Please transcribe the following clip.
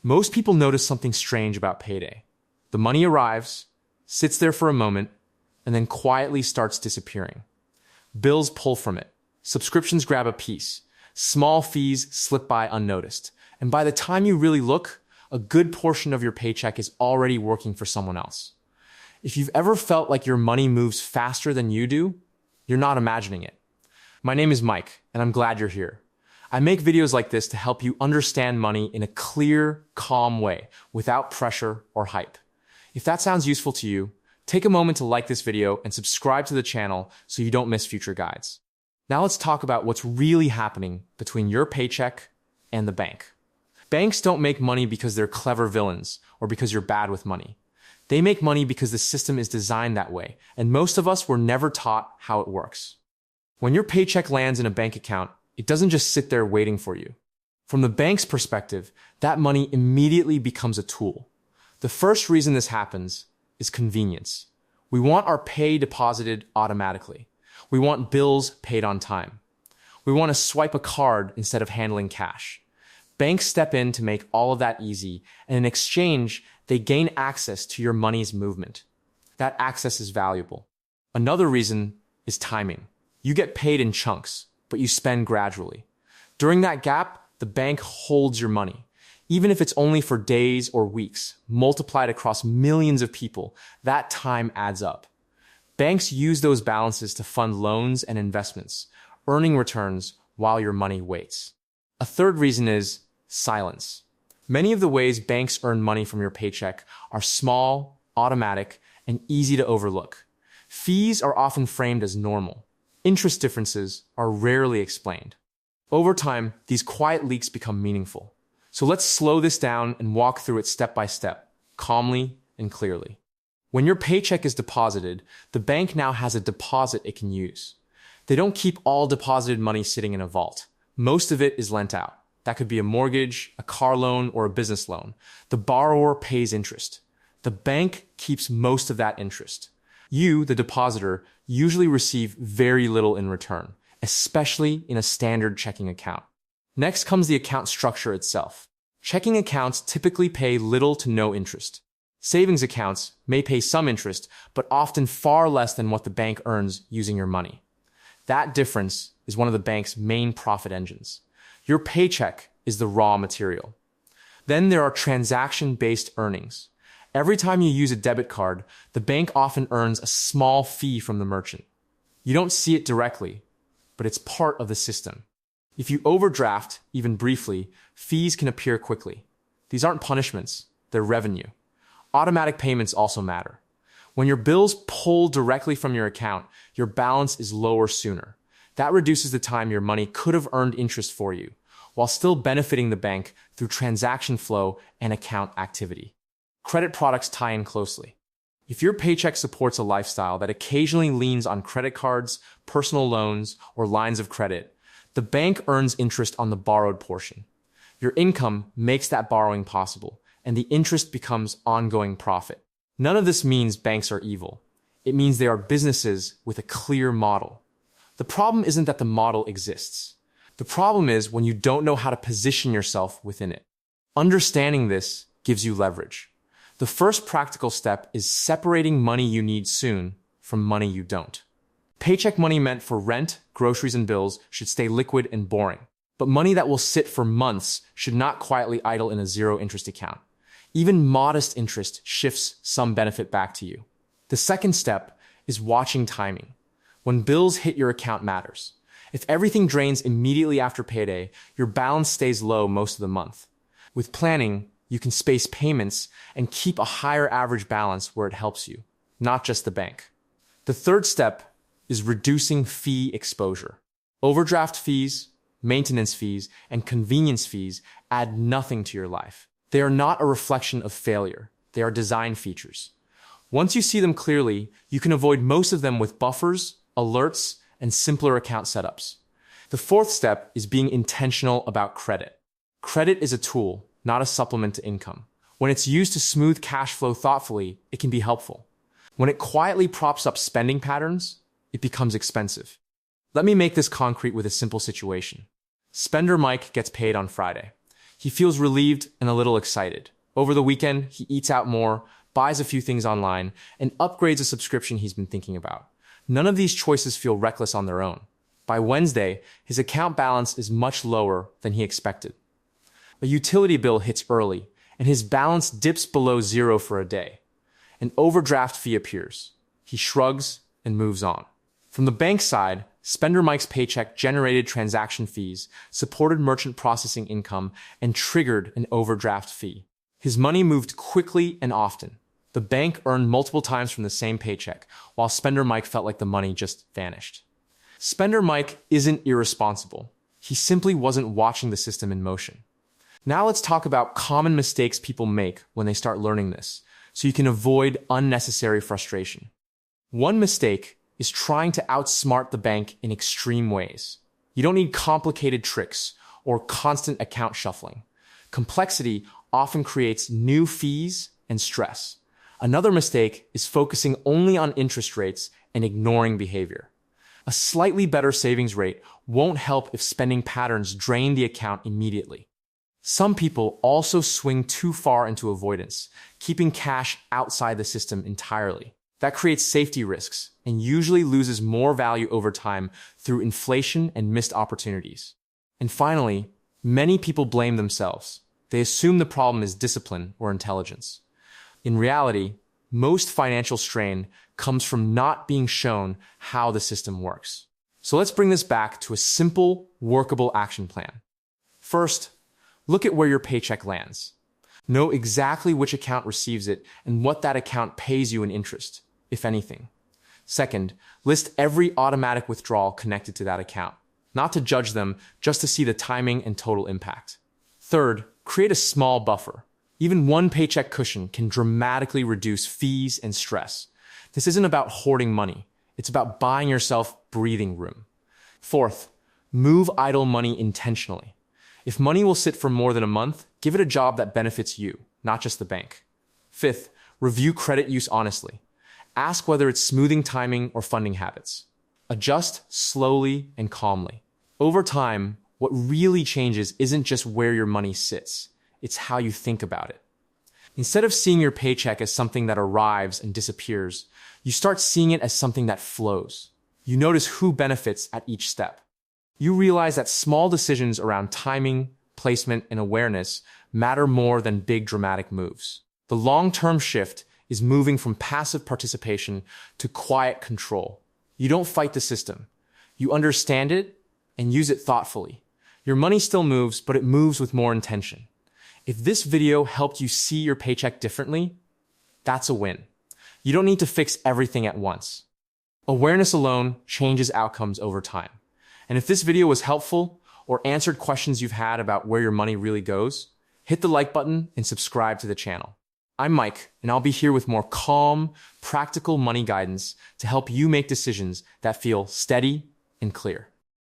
Most people notice something strange about payday. The money arrives, sits there for a moment, and then quietly starts disappearing. Bills pull from it. Subscriptions grab a piece. Small fees slip by unnoticed. And by the time you really look, a good portion of your paycheck is already working for someone else. If you've ever felt like your money moves faster than you do, you're not imagining it. My name is Mike, and I'm glad you're here. I make videos like this to help you understand money in a clear, calm way, without pressure or hype. If that sounds useful to you, take a moment to like this video and subscribe to the channel so you don't miss future guides. Now let's talk about what's really happening between your paycheck and the bank. Banks don't make money because they're clever villains or because you're bad with money. They make money because the system is designed that way, and most of us were never taught how it works. When your paycheck lands in a bank account, it doesn't just sit there waiting for you. From the bank's perspective, that money immediately becomes a tool. The first reason this happens is convenience. We want our pay deposited automatically. We want bills paid on time. We want to swipe a card instead of handling cash. Banks step in to make all of that easy, and in exchange, they gain access to your money's movement. That access is valuable. Another reason is timing. You get paid in chunks, but you spend gradually. During that gap, the bank holds your money. Even if it's only for days or weeks, multiplied across millions of people, that time adds up. Banks use those balances to fund loans and investments, earning returns while your money waits. A third reason is silence. Many of the ways banks earn money from your paycheck are small, automatic, and easy to overlook. Fees are often framed as normal. Interest differences are rarely explained. Over time, these quiet leaks become meaningful. So let's slow this down and walk through it step by step, calmly and clearly. When your paycheck is deposited, the bank now has a deposit it can use. They don't keep all deposited money sitting in a vault. Most of it is lent out. That could be a mortgage, a car loan, or a business loan. The borrower pays interest. The bank keeps most of that interest. You, the depositor, usually receive very little in return, especially in a standard checking account. Next comes the account structure itself. Checking accounts typically pay little to no interest. Savings accounts may pay some interest, but often far less than what the bank earns using your money. That difference is one of the bank's main profit engines. Your paycheck is the raw material. Then there are transaction-based earnings. Every time you use a debit card, the bank often earns a small fee from the merchant. You don't see it directly, but it's part of the system. If you overdraft, even briefly, fees can appear quickly. These aren't punishments, they're revenue. Automatic payments also matter. When your bills pull directly from your account, your balance is lower sooner. That reduces the time your money could have earned interest for you, while still benefiting the bank through transaction flow and account activity. Credit products tie in closely. If your paycheck supports a lifestyle that occasionally leans on credit cards, personal loans, or lines of credit, the bank earns interest on the borrowed portion. Your income makes that borrowing possible, and the interest becomes ongoing profit. None of this means banks are evil. It means they are businesses with a clear model. The problem isn't that the model exists. The problem is when you don't know how to position yourself within it. Understanding this gives you leverage. The first practical step is separating money you need soon from money you don't. Paycheck money meant for rent, groceries, and bills should stay liquid and boring. But money that will sit for months should not quietly idle in a zero-interest account. Even modest interest shifts some benefit back to you. The second step is watching timing. When bills hit your account matters. If everything drains immediately after payday, your balance stays low most of the month. With planning, you can space payments and keep a higher average balance where it helps you, not just the bank. The third step is reducing fee exposure. Overdraft fees, maintenance fees, and convenience fees add nothing to your life. They are not a reflection of failure. They are design features. Once you see them clearly, you can avoid most of them with buffers, alerts, and simpler account setups. The fourth step is being intentional about credit. Credit is a tool, not a supplement to income. When it's used to smooth cash flow thoughtfully, it can be helpful. When it quietly props up spending patterns, it becomes expensive. Let me make this concrete with a simple situation. Spender Mike gets paid on Friday. He feels relieved and a little excited. Over the weekend, he eats out more, buys a few things online, and upgrades a subscription he's been thinking about. None of these choices feel reckless on their own. By Wednesday, his account balance is much lower than he expected. A utility bill hits early, and his balance dips below zero for a day. An overdraft fee appears. He shrugs and moves on. From the bank side, Spender Mike's paycheck generated transaction fees, supported merchant processing income, and triggered an overdraft fee. His money moved quickly and often. The bank earned multiple times from the same paycheck, while Spender Mike felt like the money just vanished. Spender Mike isn't irresponsible. He simply wasn't watching the system in motion. Now let's talk about common mistakes people make when they start learning this, so you can avoid unnecessary frustration. One mistake is trying to outsmart the bank in extreme ways. You don't need complicated tricks or constant account shuffling. Complexity often creates new fees and stress. Another mistake is focusing only on interest rates and ignoring behavior. A slightly better savings rate won't help if spending patterns drain the account immediately. Some people also swing too far into avoidance, keeping cash outside the system entirely. That creates safety risks and usually loses more value over time through inflation and missed opportunities. And finally, many people blame themselves. They assume the problem is discipline or intelligence. In reality, most financial strain comes from not being shown how the system works. So let's bring this back to a simple, workable action plan. First, look at where your paycheck lands. Know exactly which account receives it and what that account pays you in interest, if anything. Second, list every automatic withdrawal connected to that account. Not to judge them, just to see the timing and total impact. Third, create a small buffer. Even one paycheck cushion can dramatically reduce fees and stress. This isn't about hoarding money. It's about buying yourself breathing room. Fourth, move idle money intentionally. If money will sit for more than a month, give it a job that benefits you, not just the bank. Fifth, review credit use honestly. Ask whether it's smoothing timing or funding habits. Adjust slowly and calmly. Over time, what really changes isn't just where your money sits. It's how you think about it. Instead of seeing your paycheck as something that arrives and disappears, you start seeing it as something that flows. You notice who benefits at each step. You realize that small decisions around timing, placement, and awareness matter more than big dramatic moves. The long-term shift is moving from passive participation to quiet control. You don't fight the system. You understand it and use it thoughtfully. Your money still moves, but it moves with more intention. If this video helped you see your paycheck differently, that's a win. You don't need to fix everything at once. Awareness alone changes outcomes over time. And if this video was helpful or answered questions you've had about where your money really goes, hit the like button and subscribe to the channel. I'm Mike, and I'll be here with more calm, practical money guidance to help you make decisions that feel steady and clear.